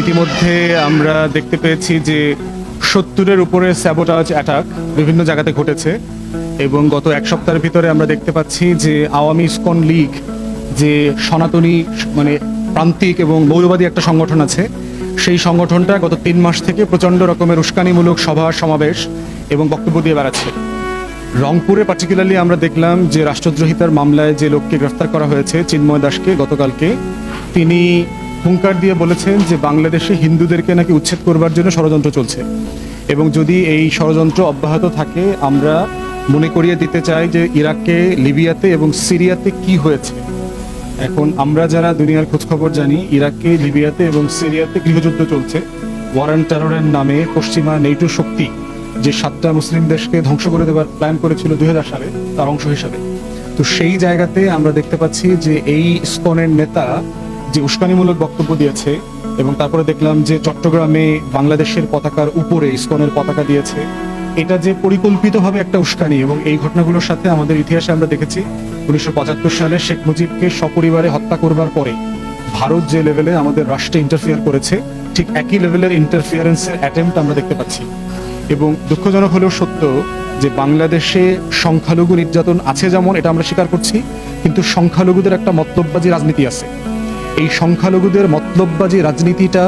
ইতিমধ্যে আমরা দেখতে পেয়েছি যে 70-এর উপরে স্যাবোটাজ অ্যাটাক বিভিন্ন জায়গাতে ঘটেছে এবং গত এক সপ্তাহের ভিতরে আমরা দেখতে পাচ্ছি যে আওয়ামী ইসকন লীগ যে সনাতনী মানে প্রান্তিক এবং মৌলবাদী একটা সংগঠন আছে, সেই সংগঠনটা গত 3 মাস থেকে প্রচণ্ড রকমের উস্কানিমূলক সভা সমাবেশ এবং বক্তব্য দিয়ে বেড়াচ্ছে। রংপুরে পার্টিকুলারলি আমরা দেখলাম যে রাষ্ট্রদ্রোহিতার মামলায় যে লোককে গ্রেফতার করা হয়েছে চিন্ময় দাসকে গতকালকে, তিনি হুঙ্কার দিয়ে বলেছেন যে বাংলাদেশে হিন্দুদেরকে নাকি উচ্ছেদ করবার জন্য ষড়যন্ত্র চলছে এবং যদি এই ষড়যন্ত্র অব্যাহত থাকে আমরা মনে করিয়ে দিতে চাই যে ইরাকে, লিবিয়াতে এবং সিরিয়াতে কি হয়েছে। এখন আমরা যারা দুনিয়ার খোঁজখবর জানি, ইরাকে, লিবিয়াতে এবং সিরিয়াতে গৃহযুদ্ধ চলছে। ওয়ার টেররের নামে পশ্চিমা নেটো শক্তি যে 7টা মুসলিম দেশকে ধ্বংস করে দেওয়ার প্ল্যান করেছিল 2000 সালে, তার অংশ হিসাবে। তো সেই জায়গাতে আমরা দেখতে পাচ্ছি যে এই ইসকনের নেতা যে উস্কানিমূলক বক্তব্য দিয়েছে এবং তারপরে দেখলাম যে চট্টগ্রামে বাংলাদেশের পতাকার উপরে ইসকনের পতাকা দিয়েছে। এটা যে পরিকল্পিতভাবে একটা উস্কানি এবং এই ঘটনাগুলোর সাথে আমাদের ইতিহাসে আমরা দেখেছি 1975 সালে শেখ মুজিবকে সপরিবারে হত্যা করবার পরে ভারত যে লেভেলে আমাদের রাষ্ট্রে ইন্টারফিয়ার করেছে, ঠিক একই লেভেলের ইন্টারফিয়ারেন্সের অ্যাটেম্প্ট আমরা দেখতে পাচ্ছি। এবং দুঃখজনক হলেও সত্য যে বাংলাদেশে সংখ্যালঘু নির্যাতন আছে, যেমন এটা আমরা স্বীকার করছি, কিন্তু সংখ্যালঘুদের একটা মতলববাজি রাজনীতি আছে। এই সংখ্যালঘুদের মতলববাজি রাজনীতিটা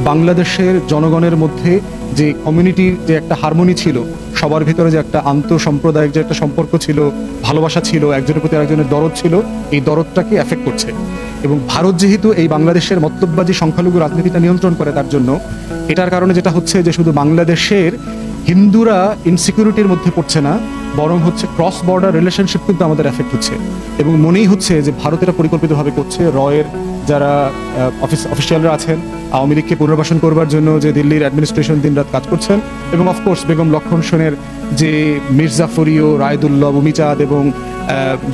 বাংলাদেশের জনগণের মধ্যে যে কমিউনিটির যে একটা হারমোনি ছিল, সবার ভিতরে যে একটা আন্তঃসাম্প্রদায়িক যে একটা সম্পর্ক ছিল, ভালোবাসা ছিল, একজনের প্রতি আরেকজনের দরদ ছিল, এই দরদটাকে এফেক্ট করছে। এবং ভারত যেহেতু এই বাংলাদেশের মতলববাজি সংখ্যালঘু রাজনীতিটা নিয়ন্ত্রণ করে, তার জন্য এটার কারণে যেটা হচ্ছে যে শুধু বাংলাদেশের হিন্দুরা ইনসিকিউরিটির মধ্যে পড়ছে না, বরং হচ্ছে ক্রস বর্ডার রিলেশনশিপ কিন্তু আমাদের এফেক্ট হচ্ছে। এবং মনেই হচ্ছে যে ভারত এটা পরিকল্পিতভাবে করছে। রয়ের যারা অফিসিয়ালরা আছেন, আওয়ামী লীগকে পুনর্বাসন করবার জন্য যে দিল্লির অ্যাডমিনিস্ট্রেশন দিনরাত কাজ করছেন, এবং অফকোর্স বেগম লক্ষণ সেনের যে মির্জাফরিও, রায়দুল্লাহ, ভূমিচাঁদ এবং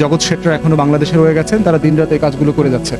জগৎ শেট্টার এখনো বাংলাদেশে রয়ে গেছেন, তারা দিনরাত এই কাজগুলো করে যাচ্ছে।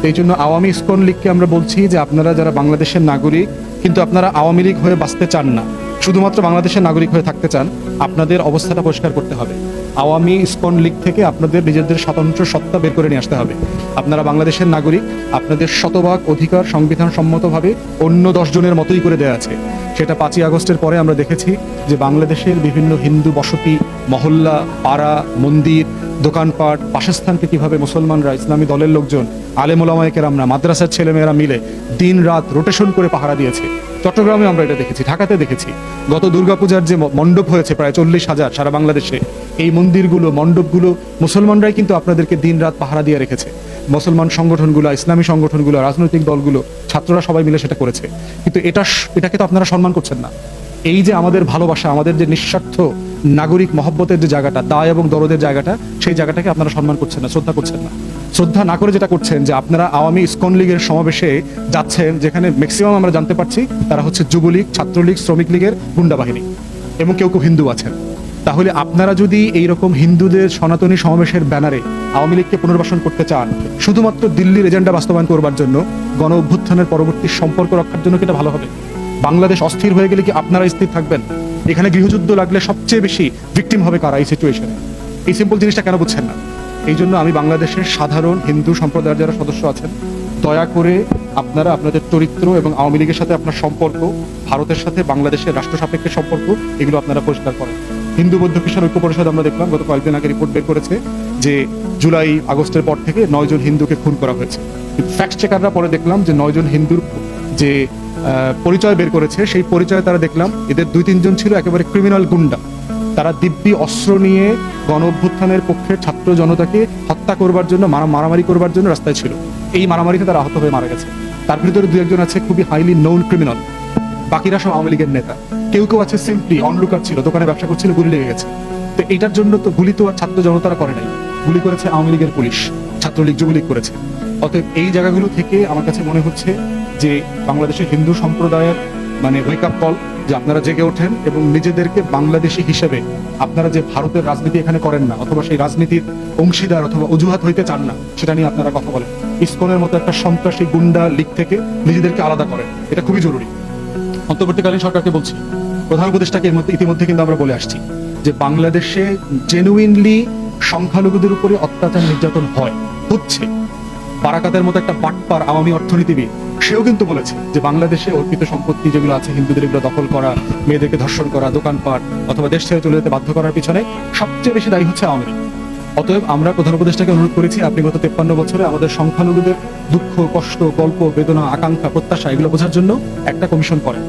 এই জন্য আওয়ামী ইসকন লীগকে আমরা বলছি যে আপনারা যারা বাংলাদেশের নাগরিক কিন্তু আপনারা আওয়ামী লীগ হয়ে বাঁচতে চান না, শুধুমাত্র বাংলাদেশের নাগরিক হয়ে থাকতে চান, আপনাদের অবস্থাটা পরিষ্কার করতে হবে। আওয়ামী ইসকন লীগ থেকে আপনাদের নিজেদের স্বতন্ত্র সত্তা বের করে নিয়ে আসতে হবে। আপনারা বাংলাদেশের নাগরিক, আপনাদের শতভাগ অধিকার সংবিধান সম্মতভাবে অন্য 10 জনের মতোই করে দেওয়া আছে। সেটা 5ই আগস্টের পরে আমরা দেখেছি যে বাংলাদেশের বিভিন্ন হিন্দু বসতি, মহল্লা, পাড়া, মন্দির, দোকানপাট, বাসস্থানকে কিভাবে মুসলমানরা, ইসলামী দলের লোকজন, আলেম ওলামায়ে কেরামরা, মাদ্রাসার ছেলেমেয়েরা মিলে দিন রাত রোটেশন করে পাহারা দিয়েছে। চট্টগ্রামে আমরা এটা দেখেছি, ঢাকাতে দেখেছি। গত দুর্গাপূজার যে মণ্ডপ হয়েছে প্রায় 40,000 সারা বাংলাদেশে, এই মন্দিরগুলো, মণ্ডপগুলো মুসলমানরাই কিন্তু আপনাদেরকে দিন রাত পাহারা দিয়ে রেখেছে। মুসলমান সংগঠনগুলো, ইসলামী সংগঠনগুলো, রাজনৈতিক দলগুলো, ছাত্ররা সবাই মিলে সেটা করেছে। কিন্তু এটাকে তো আপনারা সম্মান করছেন না। এই যে আমাদের ভালোবাসা, আমাদের যে নিঃস্বার্থ নাগরিক মহব্বতের যে জায়গাটা, দায় এবং দরদের জায়গাটা, সেই জায়গাটাকে আপনারা সম্মান করছেন না, শ্রদ্ধা করছেন না। শ্রদ্ধা না করে যেটা করছেন যে আপনারা আওয়ামী ইসকন লীগের সমাবেশে যাচ্ছেন, যেখানে ম্যাক্সিমাম আমরা জানতে পারছি তারা হচ্ছে যুবলীগ, ছাত্রলীগ, শ্রমিক লীগের গুন্ডা বাহিনী এবং কেউ কেউ হিন্দু আছেন। তাহলে আপনারা যদি এইরকম হিন্দুদের সনাতনী সমাবেশের ব্যানারে আওয়ামী লীগকে পুনর্বাসন করতে চান, শুধুমাত্র দিল্লির এজেন্ডা বাস্তবায়ন করবার জন্য, গণ অভ্যুত্থানের পরবর্তী সম্পর্ক রক্ষার জন্য, কি এটা ভালো হবে? বাংলাদেশ অস্থির হয়ে গেলে কি আপনারা স্থির থাকবেন? এখানে গৃহযুদ্ধ লাগলে সবচেয়ে বেশি ভিকটিম হবে কারা এই সিচুয়েশনে? এই সিম্পল জিনিসটা কেন বুঝছেন না? এই জন্য আমি বাংলাদেশের সাধারণ হিন্দু সম্প্রদায়ের যারা সদস্য আছেন, দয়া করে আপনারা আপনাদের চরিত্র এবং আওয়ামী লীগের সাথে আপনার সম্পর্ক, ভারতের সাথে বাংলাদেশের রাষ্ট্র সাপেক্ষে সম্পর্ক, এগুলো আপনারা পরিষ্কার করেন। হিন্দু বৌদ্ধ খ্রিস্টান ঐক্য পরিষদ আমরা দেখলাম গত কয়েকদিন আগে রিপোর্ট বের করেছে যে জুলাই আগস্টের পর থেকে 9 জন হিন্দুকে খুন করা হয়েছে। ফ্যাক্ট চেকাররা পরে দেখলাম যে 9 জন হিন্দুর যে পরিচয় বের করেছে, সেই পরিচয়ে তারা দেখলাম এদের 2-3 জন ছিল একেবারে ক্রিমিনাল গুন্ডা। তারা দিব্যি অস্ত্র নিয়ে গণ অভ্যুত্থানের পক্ষে ছাত্র জনতাকে হত্যা করবার জন্য, মারামারি করবার জন্য রাস্তায় ছিল। এই মারামারিতে তারা আহত হয়ে মারা গেছে। তার ভিতরে 2-1 জন আছে খুবই হাইলি নোন ক্রিমিনাল, বাকিরা সব আওয়ামী লীগের নেতা। কেউ কেউ আছে সিম্পলি অনলুকার ছিল, দোকানে ব্যবসা করছিল, গুলি লেগে গেছে। তো এটার জন্য তো গুলি তো আর ছাত্র জনতারা করে নাই, গুলি করেছে আওয়ামী লীগের পুলিশ, ছাত্রলীগ, যুবলীগ করেছে। অতএব এই জায়গাগুলো থেকে আমার কাছে মনে হচ্ছে যে বাংলাদেশের হিন্দু সম্প্রদায়ের মানে ওয়েক আপ কল, যে আপনারা জেগে ওঠেন এবং নিজেদেরকে বাংলাদেশি হিসেবে, আপনারা যে ভারতের রাজনীতি এখানে করেন না, অথবা সেই রাজনীতির অংশীদার অথবা অজুহাত হইতে চান না, সেটা নিয়ে আপনারা কথা বলেন। ইসকনের মতো একটা সন্ত্রাসী গুন্ডা লীগ থেকে নিজেদেরকে আলাদা করেন, এটা খুবই জরুরি। অন্তর্বর্তীকালীন সরকারকে বলছি, প্রধান উপদেষ্টাকে ইতিমধ্যে কিন্তু আমরা বলে আসছি যে বাংলাদেশে জেনুইনলি সংখ্যালঘুদের উপরে অত্যাচার নির্যাতন হচ্ছে। বারাকাতের মতো একটা বাটপার আওয়ামী অর্থনীতিবিদ সেও কিন্তু বলেছে যে বাংলাদেশে অর্পিত সম্পত্তি যেগুলো আছে হিন্দুদের এগুলো দখল করা, মেয়েদেরকে ধর্ষণ করা, দোকানপাট অথবা দেশ ছেড়ে চলে যেতে বাধ্য করার পিছনে সবচেয়ে বেশি দায়ী হচ্ছে আওয়ামী লীগ। অতএব আমরা প্রধান উপদেষ্টাকে অনুরোধ করেছি, আপনি গত 53 বছরে আমাদের সংখ্যালঘুদের দুঃখ, কষ্ট, গল্প, বেদনা, আকাঙ্ক্ষা, প্রত্যাশা এগুলো বোঝার জন্য একটা কমিশন করেন।